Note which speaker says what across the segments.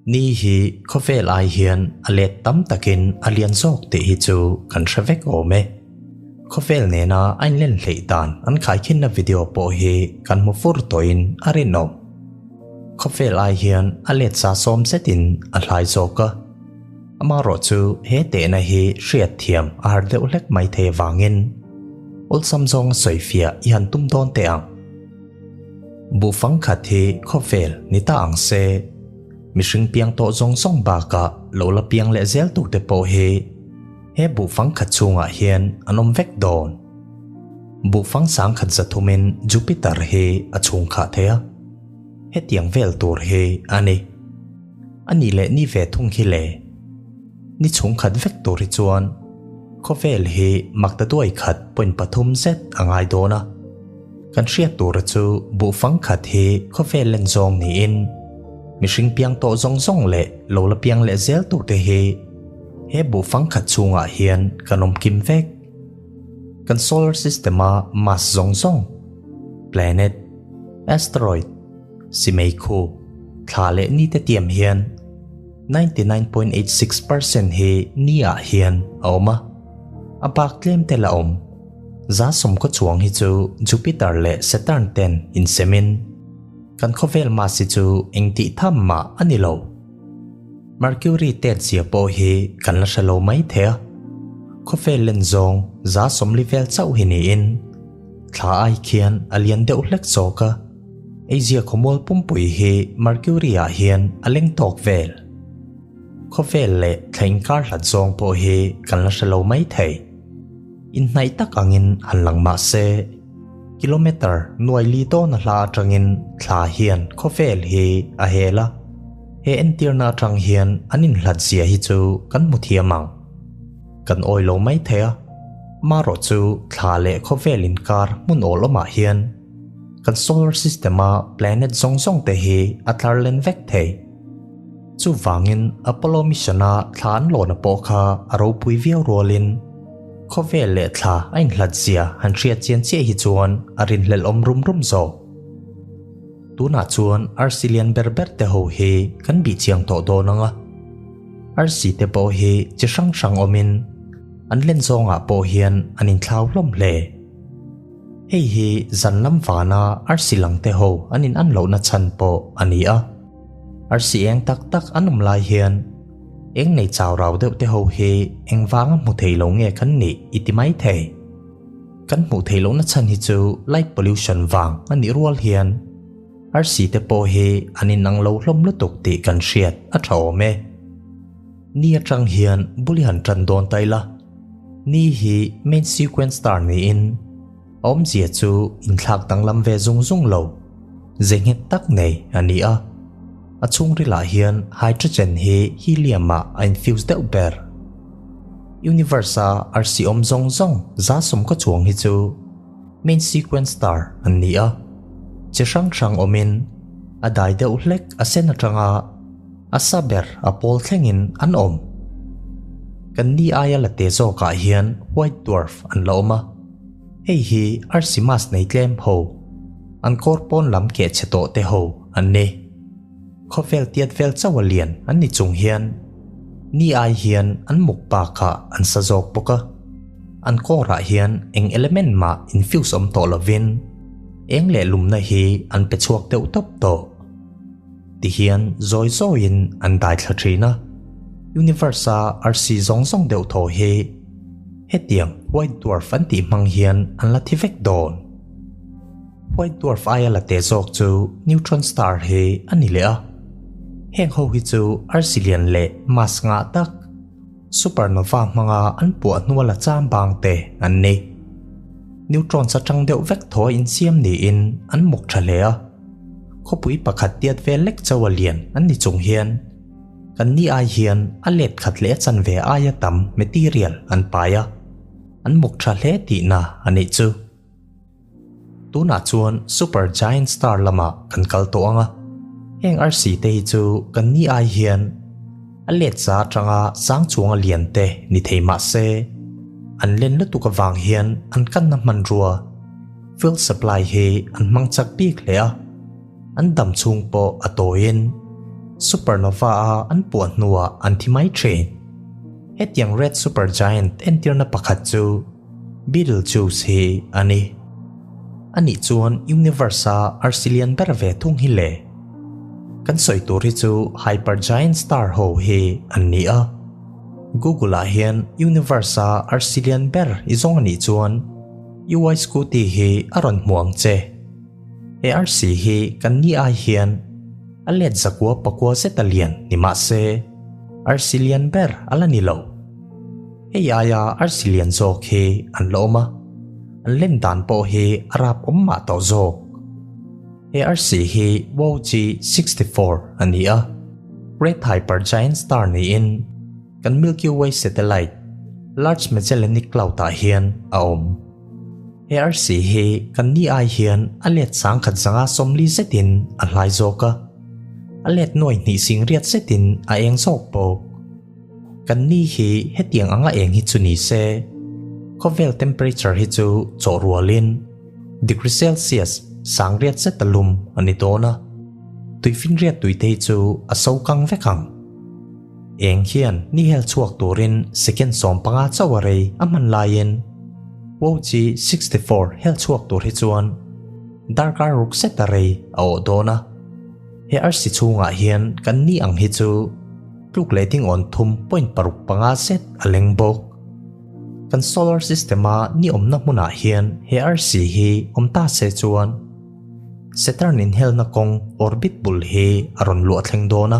Speaker 1: ni hi khovel ai hian alet tam takin alian zok ti hi chu kan hravek ome khovel ne na ain len hlei dan an khai khin na video po hi kan mu fur toin arino khovel ai hian alet sa som setin a hlai zoka ama ro chu he te na hi hriat thiam ar de ulek mai the wangin ul samjong soifia yan tum don te ang bu phang khat hi khovel ni ta ang se mishing piang to zong song baka lo la piang le zel tu te po he bu phang khat chunga hian anom vek don bu phang sang khat zathumin Jupiter he achung kha thea he tiang vel tur he ani le ni ve thung hi le ni chung khat vek tur hi chuan khovel hi makta duai khat point pathum zet angai dona kan hriat tur chu bu phang khat hi khovel len zong ni in mishing piang to zong zong le lo la piang le zel tu te he bu phang khat chunga hian kanom kim vek kan solar system a mass zong zong planet asteroid simei khu thla le ni te tiam hian 99.86% he nia hian oma abak tlem te la om za som ko chuang hi chu Jupiter le Saturn ten in semin kan khovel ma si chu engti tham ma anilo Mercury te chia po hi kan la shalo mai the khovel len zong za som level chau hi ni in thla ai khian alian de ulek zoka Asia khomol pumpui hi Mercury a hian aleng tok vel khovel le thlengkar hlat zong po hi kan la shalo mai thei in nai tak angin hanlang ma se kilometer nuai li to na hla atangin thla hian khovel hi a hela he entirna atang hian anin hlat zia hi chu kan mu thiamang kan oilo mai thea maro chu thla le khovel in kar mun oloma hian kan solar system a planet zong zong te hi atlar len vek thei chu wangin Apollo mission a thlan lo na po kha aro pui viau rolin khovel le thla ain hlat zia han hriat chian che hi chuan arin hlel om rum rum zo tuna chuan arsilian berber te ho hi kan bi chiang to do nanga arsi te po hi chi sang sang omin an len zonga po hian anin thlau lom hle hei hi zanlam wana arsilang te ho anin an lo na chan po ania arsi eng tak tak anum lai hian eng nei chaw raw deuh te ho hi eng wanga mu thei lo nge khan ni itimai thei kan mu thei lo na chan hi chu light pollution wang ani rual hian arsi te po hi anin ang lo hlom lu tuk ti kan hriat a thaw me ni atang hian bulihan tran don taila ni hi main sequence star ni in om zia chu in thlak tanglam ve zung zung lo zenghet tak nei ania achung rila hian hydrogen hi helium a infuse deuh ber universe a rc om zong zong za som ko chuang hi chu main sequence star ania che sang sang omin adai deuh hlek asen atanga asaber apol thlengin an om kan ni aya la te zo ka hian white dwarf an loma hei hi rc mas nei tlem ho an korpon lam ke cheto te ho an ne khovel tiat vel chawalian an ni chung hian ni ai hian an muk baka an sajok poka an kora hian eng element ma infuse om to lovin eng le lumna hi an pe chuak deuh top to ti hian zoi zoin an dai thlatrina universe rc zong zong deuh tho hi hetiang white dwarf an ti mang hian an la thivek don white dwarf aya la te zok chu neutron star hi ani le a heng ho hi chu arsilian le mas nga tak supernova manga an pu nuala cham bang te an ni neutron sa chang deuh vek tho in siam ni in an muk thalea khopui pakhat tiat ve lek chawalian an ni chung hian kan ni ai hian alet khat le chan ve aya tam material an paya an muk thale ti na ani chu tuna chuan super giant star lama kan kal to anga heng rc te chu kan ni ai hian alet za tanga sang chuanga lian te ni theima se an len lu tuka wang hian an kan na man ruwa fuel supply he an mangchak pik le a an dam chung po atoin supernova an puan nuwa an thimai train hetiang red supergiant entirna pakhat chu Betelgeuse hi ani chuan universe arcilian ber ve thung hi le kan soituri chu hypergiant star ho hi an ni a Google a hian universe arcilian ber izong ani chuan UI scooty hi aron muang che ARC hi kan ni a hian alet zakwa pakwa setalian ni ma se arcilian ber ala ni lo ya arcilian zok hi an loma an len dan po hi arap umma to zok ARC hi WG 64 ania red hypergiant star ni in kan Milky Way satellite large Magellanic cloud ta hian aom ARC hi kan ni ai hian alet sang khat zanga somli zetin a hlai zoka alet noi ni sing riat zetin a eng zok po kan ni hi hetiang anga eng hi chuni se covel temperature hi chu chorualin degree Celsius sang riat zetalum ani tona tuifin riat tuitei chu asau kang vekang eng hian ni hel chuak turin second som panga chawarei aman lain WG 64 hel chuak tur hi chuan darker ruk setarei ao dona he arsi chunga hian kan ni ang hi chu calculating on thum point paruk panga set aleng bok kan solar system a ni omna hmuna hian he arc hi omta se chuan Saturn in hel na kong orbit bul hi aron lu athleng dona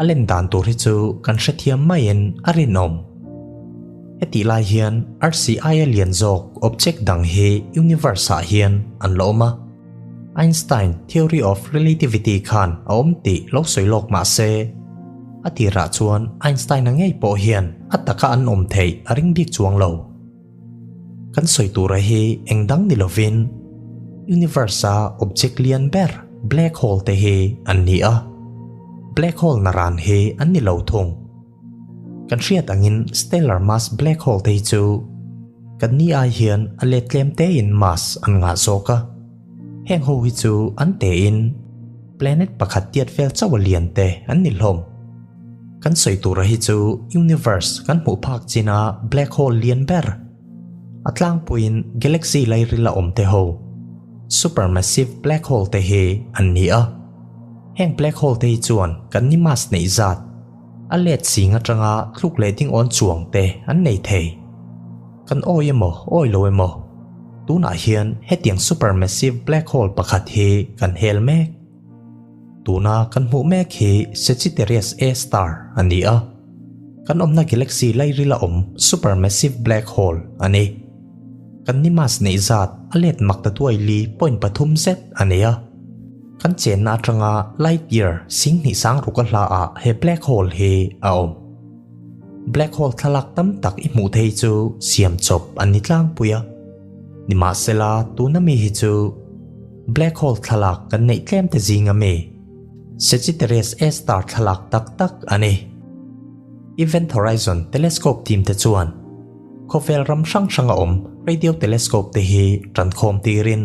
Speaker 1: alen dan tur hi chu kan hrethiam main arinom heti lai hian RCI lian zok object dang hi universe a hian an loma Einstein theory of relativity khan aomti lo soilok ma se atira chuan Einstein angei po hian ataka an om thei aring bik chuang lo kan soitura hi engdang ni lovin universe object lian ber black hole te hi an ni a black hole naran hi an ni lo thung kan riat angin stellar mass black hole te chu kan ni ai hian ale tlem te in mass an nga zoka heng ho hi chu an te in planet pakhat tiat fel chawalian te an ni hlom kan soitura hi chu universe kan mu phak china black hole lian ber atlang puin galaxy lai rila om te ho supermassive black hole te hi an ni a heng black hole te chuan kan ni mass nei zat a let singa tanga thluk leting on chuang te an nei thei kan oemo oilo emo tuna hian hetiang supermassive black hole pakhat hi kan hel mek tuna kan mu mek hi Sagittarius A star ani a kan omna galaxy lai rila om supermassive black hole ani kan ni mas nei zat alet makta tuai li point pathum set ania kan chen na atanga light year sing ni sang ruka hla a he black hole hi a om black hole thalak tam tak I mu thei chu siam chop ani tlang puya ni ma sela tuna mi hi chu black hole thalak kan nei tlem te zinga me Sagittarius A star thalak tak tak ani Event Horizon telescope team te chuan khovel ram sang sanga om radio telescope te hi trankhom tirin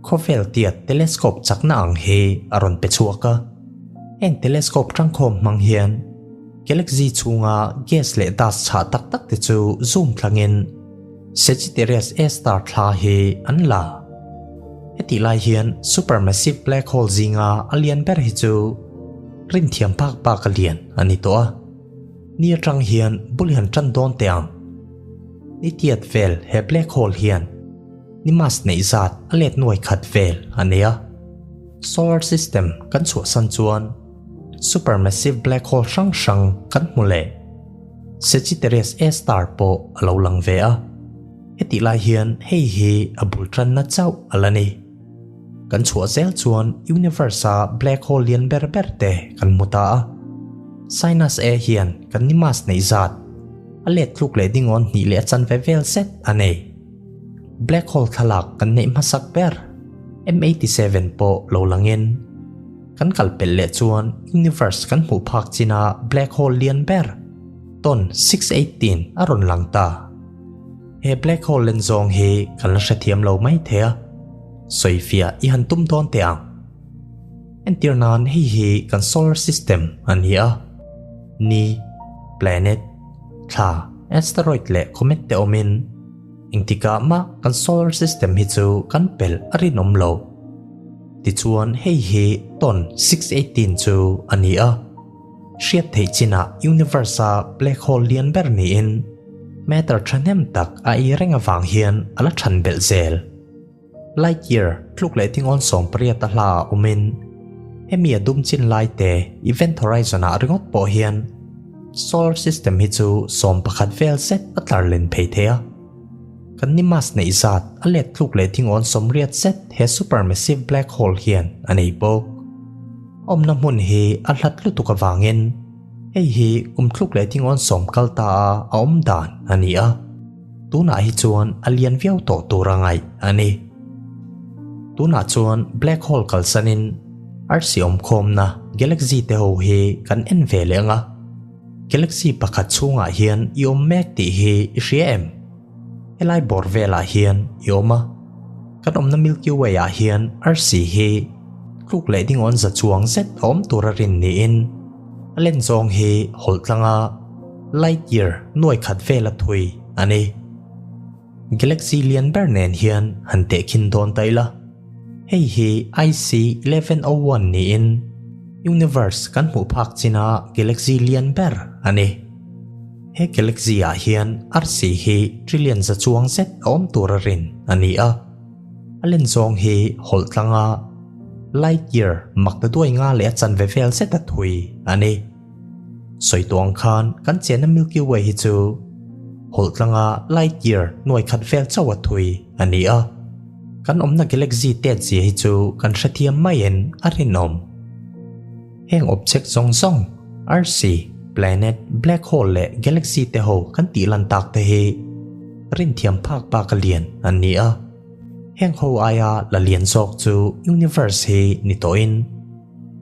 Speaker 1: khovel tiat telescope chakna ang hi aron pechuaka eng telescope trankhom mang hian galaxy chunga gas le das cha tak tak te chu zoom thlangin Sagittarius A star thla hi anla heti lai hian supermassive black hole zinga alian ber hi chu rin thiam phak baka lian ani to a nia tang hian bulian tran don teang ni tiat vel he black hole hian ni mas nei zat alet noi khat vel ania solar system kan chu san chuan supermassive black hole sang kan mule Sagittarius A star po alo lang ve a heti lai hian hei hi abul tran na chau alani kan chua zel chuan universe black hole lian ber te kan muta a sinus A hian kan ni mas nei zat alet tluk le ding on ni le chan ve vel set ane black hole thalak kan nei masak ber M87 po lo langin kan kalpel le chuan universe kan mu phak china black hole lian ber ton 618 aron langta he black hole len zong hi kan la thiam lo mai thea soifia I han tum ton teang en tir nan hi kan solar system ania ni planet tha asteroid le comet te omin engtika ma kan solar system hi chu kan pel arin omlo ti chuan hi ton 618 chu ania shiat thei china universe black hole lian ber ni in matter thanem tak a I renga wang hian ala than bel zel light year tluk le ting on som priya ta hla umin hemi adum chin lai te event horizon a ringot po hian solar system hi chu som pakhat vel set atlar len phei thea kan ni mas nei zat a let tluk le ting on som riat set he supermassive black hole hian anei bok omna mun hi a hlat lutuk awangin hi tluk le ting on som kalta a om dan ania tuna hi chuan alien viau to turangai ani tuna chuan black hole kalsanin arsi om khom na galaxy te ho hi kan en ve lenga galaxy pakhat chunga hian iom mek ti hi riem helai bor vela hian ioma kan omna milky way a hian arsi hi tluk le ding on za chuang zet om turarin ni in alen zong hi holtlanga light year noi khat vela thui ani galaxy lian bernen hian hante khin don taila hi IC 1101 ni in universe kan mu phak china galaxy lian ber ani he galaxy a hian RC hi trillion za chuang set om turarin ani a alen zong hi holtlanga light year makta duai nga le chan ve vel set a thui ani soitong khan kan chena milky way hi chu holtlanga light year noi khat vel chawa thui ani a kan omna galaxy te chi hi chu kan thiam mai en arinom heng object zong zong RC planet black hole le galaxy te ho kan ti lan tak te hi rin thiam phak baka lian ania heng ho aya la lian zok chu universe hi ni to in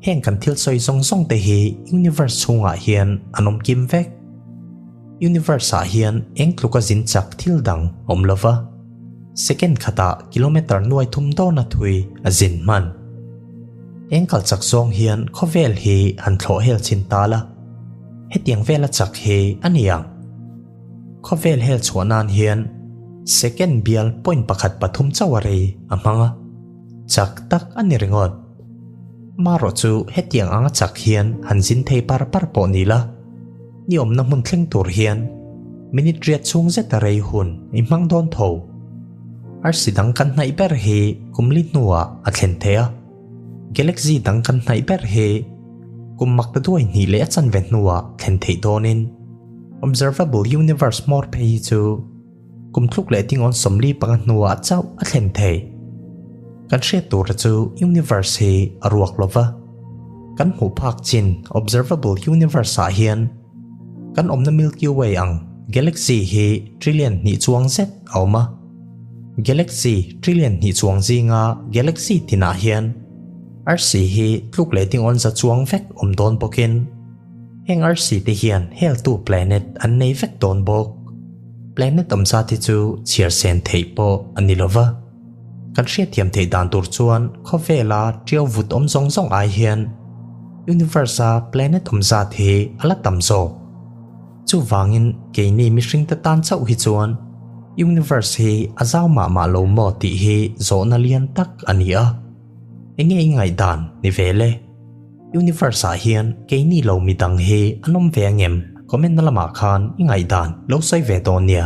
Speaker 1: heng kan thil soi zong zong te hi universe chunga hian anom kim vek universe a hian engtluka zin chak thil dang omlova second khata kilometer nuai thum do na thui azin man engkal chak zong hian khovel hi han thlo hel chin tala hetiang vela chak hi aniang khovel hel chuanan hian second bial point pakhat pathum chawari amanga chak tak ani ringot maro chu hetiang anga chak hian hanjin thei par po nila niom na mun thleng tur hian minute riat chung zeta rei hun imang don tho arsidang kan nai ber hi kumli nuwa athlen thea galaxy dang kan nai ber hi kummakta duai ni le chan ven nuwa thlen thei donin observable universe mor phei chu kumthluk le ting on somli pangat nuwa chau athlen thei kan she tur chu universe hi aruak lova kan hu phak chin observable universe a hian kan omna milky way ang galaxy hi trillion ni chuang zet awma galaxy trillion ni chuang zinga galaxy tina hian RC hi tluk le ting on za chuang vek don bokin heng RC te hian hel tu planet an nei vek don bok planet omsa ti chu chiar sen thei po anilova kan hria thiam thei dan tur chuan khovela triau vut zong zong ai hian universe a planet omsa thi ala tamzo chu wangin keini mi hring ta tan chau hi chuan universe hi azau ma lo mo ti hi zona lian tak ania enge ngai dan ni vele universe a hian keini lo mi dang hi anom ve ngem comment na lama khan ngai dan lo soi ve don nia